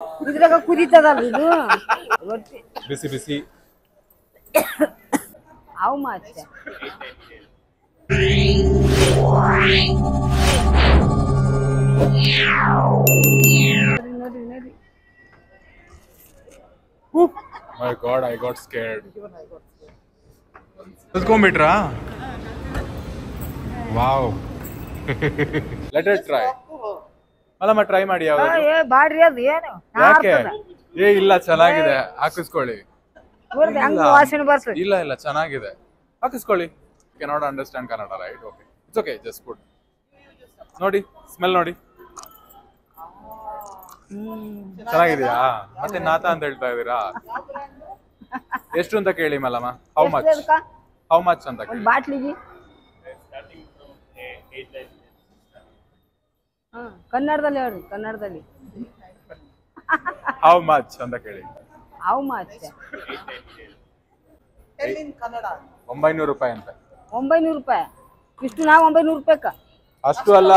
ಇದ್ರಾಗ ಕುದೀತದಲ್ಲ ಇದು ರೊಟ್ಟಿ ಬಿಸಿ ಬಿಸಿ. ಅವು ಮಾಚ ನೋಡಿ ನೋಡಿ. My God, I got scared. ಕುತ್ಕೊಂಡ್ಬಿಟ್ರಾ? Wow. Let it try. ಅಲ್ಲಮ್ಮ ಟ್ರೈ ಮಾಡಿ ಯಾವಾಗ? ಏ ಬಾಡ್ರಿ ಅದು ಏನು ಯಾಕೆ? ಇಲ್ಲ ಚೆನ್ನಾಗಿದೆ, ಹಾಕಿಸ್ಕೊಳ್ಳಿ. ಹಂಗ ವಾಸನೆ ಬರ್ತದೆ. ಇಲ್ಲ ಇಲ್ಲ ಚೆನ್ನಾಗಿದೆ, ಹಾಕಿಸ್ಕೊಳ್ಳಿ. Cannot understand Kannada, right? Okay, it's okay, just good. ನೋಡಿ, ಸ್ಮೆಲ್ ನೋಡಿ, ಚೆನ್ನಾಗಿದೆಯಾ? ಮತ್ತೆ ನಾತ ಅಂತ ಹೇಳ್ತಾ ಇದೀರಾ? ಎಷ್ಟು ಅಂತ ಕೇಳಿ ಮಲ್ಲಮ್ಮ. ಹೌ ಮಚ್ ಅಂತ ಕೇಳಿ. ಬಾಟ್ಲಿಗೆ ಕನ್ನಡದಲ್ಲಿ ಹೇಳ್ರಿ, ಕನ್ನಡದಲ್ಲಿ ಹೌ ಮಚ್ ಅಂತ ಕೇಳಿ. How much? 900 ರೂಪಾಯಿ ಅಂತ. 900 ರೂಪಾಯಿ? ಇಷ್ಟು ನಾವು 900 ರೂಪಾಯಿಕ? ಅಷ್ಟು ಅಲ್ಲ,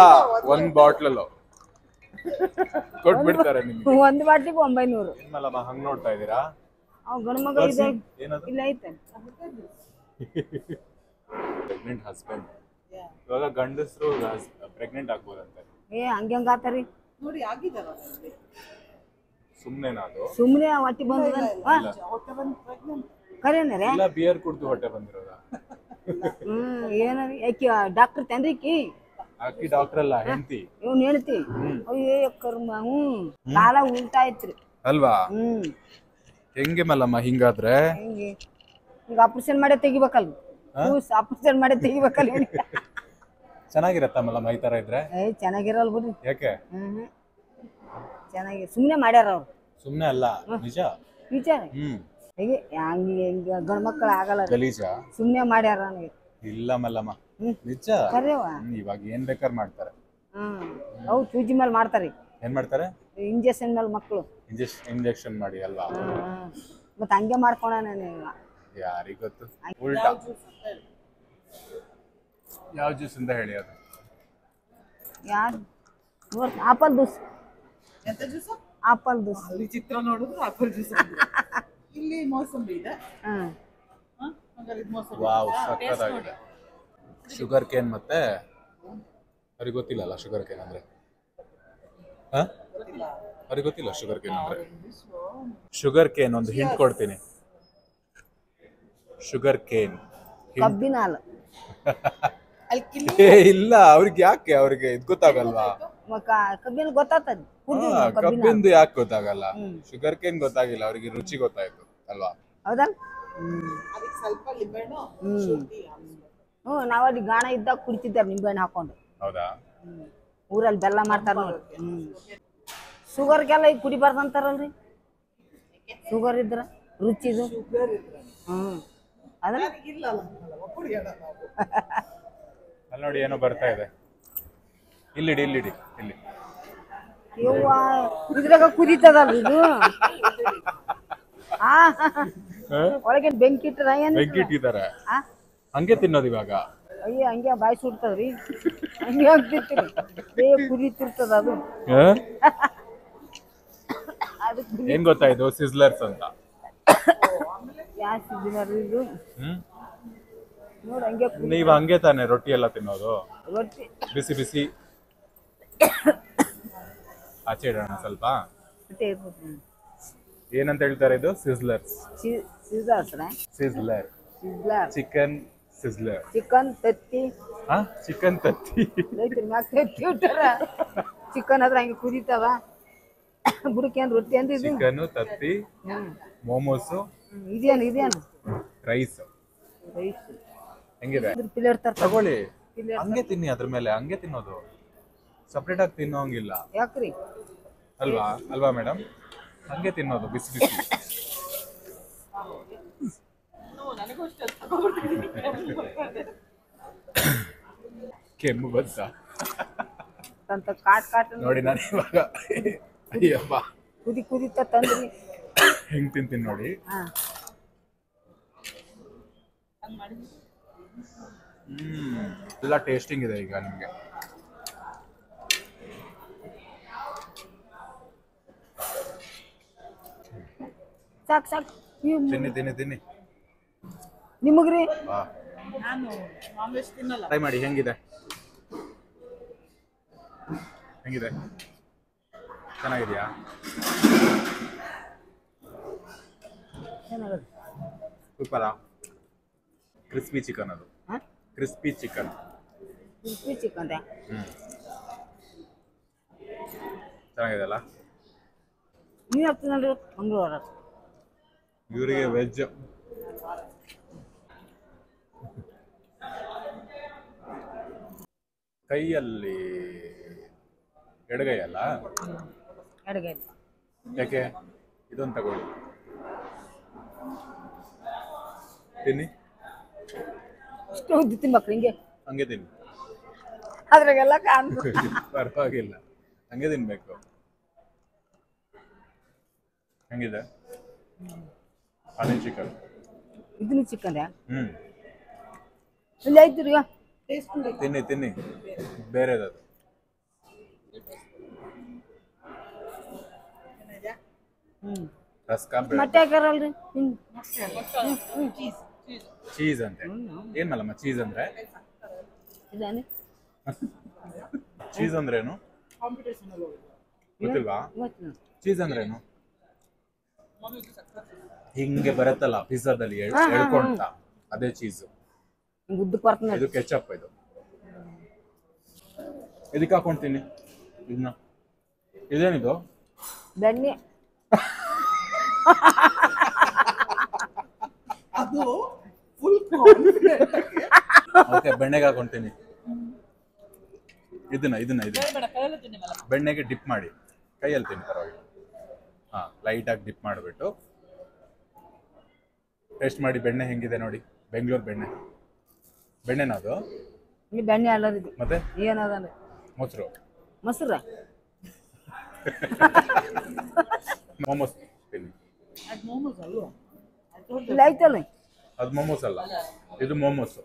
ಒಂದ್ ಬಾಟ್ಲಲ್ಲೂ ಕೊಟ್ಬಿಡ್ತಾರೆ ನಿಮ್ಗೆ. ಒಂದು ಬಾಟ್ಲಿಗೆ 900. ಮಲ್ಲಮ್ಮ ಹಂಗ್ ನೋಡ್ತಾ ಇದೀರಾ? ಅವ್ ಗಂಡ ಮಗ ಇದೆ, ಇಲ್ಲ ಐತೆ. Pregnant husband. ಇವಾಗ ಗಂಡಸರು ಪ್ರೆಗ್ನೆಂಟ್ ಆಗ್ಬೋದಂತೆ. ಏ ಹಂಗ ಆತಾರಿ ನೋಡಿ, ಆಗಿದಾರ ಸುಮ್ನೆನಾ ಅದು? ಸುಮ್ನೆ ಹೊಟ್ಟಿ ಬಂದದ ಕರೇನರೇ? ಇಲ್ಲ, ಬಿಯರ್ ಕುಡ್ದು ಹೊಟ್ಟೆ ಬಂದಿರೋದ? ಏನರಿ ಆಕಿ ಡಾಕ್ಟರ್ ತಂದ್ರಿಕಿ? ಆಕಿ ಡಾಕ್ಟರ್ ಅಲ್ಲ, ಹೆಂಡತಿ. ಇವ್ನ ಹೇಳ್ತಿ? ಅಯ್ಯೋ ಕರ್ಮ. ಕಾಲ ಉಲ್ಟಾ ಐತ್ರಿ ಅಲ್ವಾ? ಹೆಂಗೆ ಮಲ್ಲಮ್ಮ ಹಿಂಗಾದ್ರೆ? ಹಿಂಗೆ ಈಗ ಆಪರೇಷನ್ ಮಾಡೇ ತೆಗಿಬೇಕಲ್ಲ, ಆಪರೇಷನ್ ಮಾಡೇ ತೆಗಿಬೇಕಲ್ಲ. ಚೆನ್ನಾಗಿರತ್ತ ಮಲ್ಲಮ್ಮ ಈ ತರ ಇದ್ರೆ? ಏ ಚೆನ್ನಾಗಿರಲ್ಲ ಬಿಡ್ರಿ. ಯಾಕೆ? ಚೆನ್ನಾಗಿ ಸುಮ್ನೆ ಮಾಡ್ಯಾರ ಅವ್ರು. ಸುಮ್ನೆ ಅಲ್ಲ, ನಿಜ ವಿಚಾರ ಹೇಗೆ ಹಂಗೆ ಗಂಡ ಮಕ್ಕಳು ಆಗಲ್ಲ, ಗಲೀಜ ಸುಮ್ನೆ ಮಾಡ್ಯಾರ ನನಗೆ. ಇಲ್ಲ ಮಲ್ಲಮ್ಮ, ನಿಜ. ಕರೆವ ಇವಾಗ ಏನ್ ಬೇಕಾದ್ರೆ ಮಾಡ್ತಾರೆ. ಅವು ಸೂಜಿ ಮೇಲೆ ಮಾಡ್ತಾರೆ. ಏನ್ ಮಾಡ್ತಾರೆ? ಇಂಜೆಕ್ಷನ್ ಮೇಲೆ ಮಕ್ಕಳು ಇಂಜೆಕ್ಷನ್ ಮಾಡಿ ಅಲ್ವಾ? ಮತ್ತೆ ಹಂಗೆ ಮಾಡ್ಕೊಳ ಯಾರಿಗ ಗೊತ್ತು. ಉಲ್ಟಾ ಯಾವ ಜ್ಯೂಸ್ ಅಂತ ಹೇಳಿ ಅದು? ಯಾರು ನೋಡ್ ಆಪಲ್ ಜ್ಯೂಸ್. ಎಂತ ಜ್ಯೂಸ್? Apple juice. ಅಲ್ಲಿ ಚಿತ್ರ ನೋಡಿದ್ರೆ ಆಪಲ್ ಜ್ಯೂಸ್. ಇಲ್ಲಿ ಮೋಸಂಬಿ ಇದೆ. ಹಾಗಾದ್ರೆ ಇದು ಮೋಸಂಬಿ. ವಾವ್, ಸಕ್ಕತ್ತಾಗಿದೆ. ಶುಗರ್ ಕೇನ್ ಮತ್ತೆ ಅವ್ರಿಗೆ ಗೊತ್ತಿಲ್ಲಲ್ಲ ಶುಗರ್ ಕೇನ್ ಅಂದ್ರೆ? ಅವ್ರಿಗೆ ಗೊತ್ತಿಲ್ಲ ಶುಗರ್ ಕೇನ್ ಅಂದ್ರೆ. ಶುಗರ್ ಕೇನ್ ಒಂದು ಹಿಂಟ್ ಕೊಡ್ತೀನಿ. ಶುಗರ್ ಕೇನ್ ಕಬ್ಬಿನ ಹಾಲು. ಇಲ್ಲ, ಅವ್ರಿಗೆ ಯಾಕೆ? ಅವ್ರಿಗೆ ಇದು ಗೊತ್ತಾಗಲ್ವಾ? ಕಬ್ಬಿನ ಗೊತ್ತಾಗ್ತದೆ, ಕಬ್ಬಿಂದು ಯಾಕೆ ಗೊತ್ತಾಗಲ್ಲ? ಶುಗರ್ ಕೇನ್ ಗೊತ್ತಾಗಿಲ್ಲ ಅವ್ರಿಗೆ, ರುಚಿ ಗೊತ್ತಾಯ್ತು ಅಲ್ವಾ? ಹೌದಲ್ಲ? ಅದಕ್ಕೆ ಸ್ವಲ್ಪ ಲಿಂಬೆಹಣ್ಣು, ನಾವಲ್ಲಿ ಗಾಣ ಇದ್ದಾಗ ಕುಡಿತಿದ್ದಾರೆ ನಿಂಬೆಹಣ್ಣು ಹಾಕೊಂಡು. ಹೌದಾ? ಊರಲ್ಲಿ ಬೆಲ್ಲ ಮಾಡ್ತಾರ ನೋಡಿ. ಶುಗರ್ಗೆಲ್ಲ ಈಗ ಕುಡಿಬಾರ್ದಂತಾರಲ್ರಿ, ಶುಗರ್ ಇದ್ರ ರುಚಿದು. ಅದ್ರ ಅಲ್ಲಿ ನೋಡಿ ಏನೋ ಬರ್ತಾ ಇದೆ. ಇಲ್ಲಿಡಿ ಇಲ್ಲಿಡಿ ಇಲ್ಲಿ. ಯವ್ವ, ಇದ್ರಾಗ ಕುದೀತದಲ್ಲ ಇದು. ಒಳಗೆ ಬೆಂಕಿ ಇಟ್ಟದ? ಬೆಂಕಿ ಇಟ್ಟಿದ್ದಾರೆ, ಹಂಗೆ ತಿನ್ನೋದು ಇವಾಗ. ಅಯ್ಯ ಹಂಗೆ ಬಾಯಿ ಸುಡ್ತದ್ರಿ, ಹಂಗೆ ಆಗ್ತಿರ್ತೀರಿ. ಕುದೀತಿರ್ತದ ಅದು. ಏನ್ ಗೊತ್ತಾಯ್ತು? ಸಿಸ್ಲರ್ಸ್ ಅಂತ. ಇದು ನೋಡಿ ಹಂಗೆ ನೀವ್ ಹಂಗೆ ತಾನೆ ರೊಟ್ಟಿ ಎಲ್ಲ ತಿನ್ನೋದು? ರೊಟ್ಟಿ ಬಿಸಿ ಬಿಸಿ. ಆಚೆ ಇಡೋಣ ಸ್ವಲ್ಪ. ಏನಂತ ಹೇಳ್ತಾರೆ ಇದು? Sizzlers. Sizzler, chicken sizzler. Chicken ತತ್ತಿ. ಚಿಕನ್ ತತ್ತಿ. ಚಿಕನ್ ಆದ್ರೆ ಹಂಗೆ ಕುದೀತಾವ, ಬುಡಕೇನ್ ರೊಟ್ಟಿ ಅಂದ್ರೆ ಇದು. ಚಿಕನ್ ತತ್ತಿ, ಮೋಮೋಸ್. ಇದೇನು ರೈಸ್. ಹೆಂಗಿದೆ? ಪ್ಲೇಟ್ ತಗೊಳ್ಳಿ, ಹಂಗೆ ತಿನ್ನಿ. ಅದ್ರ ಮೇಲೆ ಹಂಗೆ ತಿನ್ನೋದು, ಸಪ್ರೇಟ್ ಆಗಿ ತಿನ್ನೋಂಗಿಲ್ಲ. ಯಾಕ್ರಿ? ಅಲ್ವಾ? ಅಲ್ವಾ ಮೇಡಮ್? ಹಂಗೆ ತಿನ್ನೋದು ಬಿಸಿ ಬಿಸಿ. ಕೆಮ್ಮು ಬಂತ ನೋಡಿ. ನಾನು ಇವಾಗ ಅಯ್ಯಪ್ಪ ಕುದಿತ ತಂದ್ರಿ ಹೆಂಗ್ ತಿಂತೀನಿ ನೋಡಿ. ಎಲ್ಲ ಟೇಸ್ಟಿಂಗ್ ಇದೆ ಈಗ ನಿಮ್ಗೆ. ಸಾಕು ಸಾಕು ನೀವು ತಿನ್ನಿ ತಿನ್ನಿ ತಿನ್ನಿ. ನಿಮಗ್ರಿ ಬಾ ನಾನು ನಾನ್ ವೆಜ್ ತಿನ್ನಲ್ಲ. ಟ್ರೈ ಮಾಡಿ ಹೆಂಗಿದೆ ಹೆಂಗಿದೆ ಚೆನ್ನಾಗಿದೆಯಾ? ಚೆನ್ನಾಗದು. ಸೂಪರಾ? ಕ್ರಿಸ್ಪಿ ಚಿಕನ್ ಅದು, ಹಾಂ ಕ್ರಿಸ್ಪಿ ಚಿಕನ್. ಕ್ರಿಸ್ಪಿ ಚಿಕನ್ ರೀ. ಚೆನ್ನಾಗಿದೆ ಅಲ್ಲ? ನೀವು ಹಾಕ್ತೀನಲ್ರಿ ಮಂಗಳವಾರ. ಇವರಿಗೆ ವೆಜ್. ಕೈಯಲ್ಲಿ ಎಡಗೈ ಅಲ್ಲ? ಅಡುಗೆ ಯಾಕೆ? ಇದೊಂದು ತಗೊಳ್ಳಿ, ತಿನ್ನಿ. ಇಷ್ಟು ಉದ್ದಿ ತಿನ್ಬೇಕು ಹಿಂಗೆ, ಹಂಗೆ ತಿನ್ನಿ, ಅದ್ರಾಗೆಲ್ಲ ಕಾಣ್ ಪರವಾಗಿಲ್ಲ, ಹಂಗೆ ತಿನ್ಬೇಕು. ಹೆಂಗಿದೆ ಹನಿ ಚಿಕನ್? ಇದನ್ನು ಚಿಕನ್ ರೀ. ಹ್ಮ್ ಇಲ್ಲಿ ಐತಿ ರೀ. ಟೇಸ್ಟ್ ನೋಡಿ. ತಿನ್ನಿ ತಿನ್ನಿ, ಬೇರೆದದು. ಚೆನ್ನಾಗಿದ್ಯಾ? ರಸ್ಕ ಮತ್ತೆ ಹಾಕಾರಲ್ರಿ ಹಿಂಗೆ. ಚೀಸ್ ಚೀಸ್ ಚೀಸ್ ಅಂತೆ. ಏನ್ ಮಲ್ಲಮ್ಮ ಚೀಸ್ ಅಂದ್ರೆ? ಇದಾನೆ ಚೀಸ್ ಅಂದ್ರೇನು ಕಾಂಪಿಟೇಷನ್ ಅಲ್ಲಿ ಹೋಗಿದ್ದೆ. ಗೊತ್ತಿಲ್ವಾ? ಇವತ್ತು ಚೀಸ್ ಅಂದ್ರೇನು? ಮಮ್ಮಿಗೆ ಸಕ್ಕತ್ ಹಿಂಗೆ ಬರುತ್ತಲ್ಲ ಪಿಜ್ಜಾದಲ್ಲಿ ಎಳ್ಕೊಂತ, ಅದೇ ಚೀಸ್. ಹಿಂಗೆ ಉದ್ದಕ್ಕೆ ಬರ್ತದೆ. ಇದು ಕೆಚಪ್. ಇದು ಇದಕ್ಕೆ ಹಾಕೊಂತೀನಿ ಇದನ್ನ. ಇದೇನಿದು? ಬೆಣ್ಣೆ. ಅದು ಫುಲ್ ಕಾನ್ಫಿಡೆಂಟ್. ಓಕೆ, ಬೆಣ್ಣೆಗೆ ಹಾಕೊಂತೀನಿ ಇದನ್ನ ಇದನ್ನ ಇದನ್ನ ಬೇಡ ಕೈಯಲ್ಲಿ ತಿನ್ನಿ ಮಲ್ಲ. ಬೆಣ್ಣೆಗೆ ಡಿಪ್ ಮಾಡಿ, ಕೈಯಲ್ಲಿ ತಿನ್ನಿ ಪರವಾಗಿಲ್ಲ. ಹಾ, ಲೈಟಾಗಿ ಡಿಪ್ ಮಾಡಿಬಿಟ್ಟು ಟೇಸ್ಟ್ ಮಾಡಿ. ಬೆಣ್ಣೆ ಹೆಂಗಿದೆ ನೋಡಿ, ಬೆಂಗಳೂರು ಬೆಣ್ಣೆ. ಬೆಣ್ಣೆನ ಅದು? ಇಲ್ಲಿ ಬೆಣ್ಣೆ ಅಲ್ಲದ ಇದು ಮತ್ತೆ ಏನದ ಮೊಸರು, ಮೊಸರು. ಮೋಮೋಸ್ ತಿನ್ನಿ. ಅದು ಮೋಮೋಸ್ ಅಲ್ವಾ? ಇಲ್ಲಿ ಐತಲ್ಲ ಅದು ಮೋಮೋಸ್ ಅಲ್ಲ, ಇದು ಮೋಮೋಸು.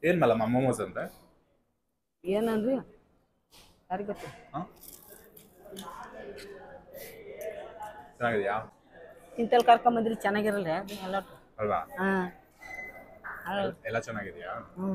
ಏನ್ ಮಲ್ಲಮ್ಮ ಮೋಮೋಸ್ ಅಂದ್ರೆ? ಏನನ್ರಿ ಯಾರಿಗೆ ಗೊತ್ತು. ಹಾಂ, ಚೆನ್ನಾಗಿದೆಯಾ? ಇಂತಲ್ಲಿ ಕರ್ಕೊಂಬಂದ್ರಿ ಚೆನ್ನಾಗಿರಲ್ಲ ಅದು ಎಲ್ಲ. ಅಲ್ವಾ? ಹಾಂ ಎಲ್ಲ ಚೆನ್ನಾಗಿದೆಯಾ? ಹ್ಞೂ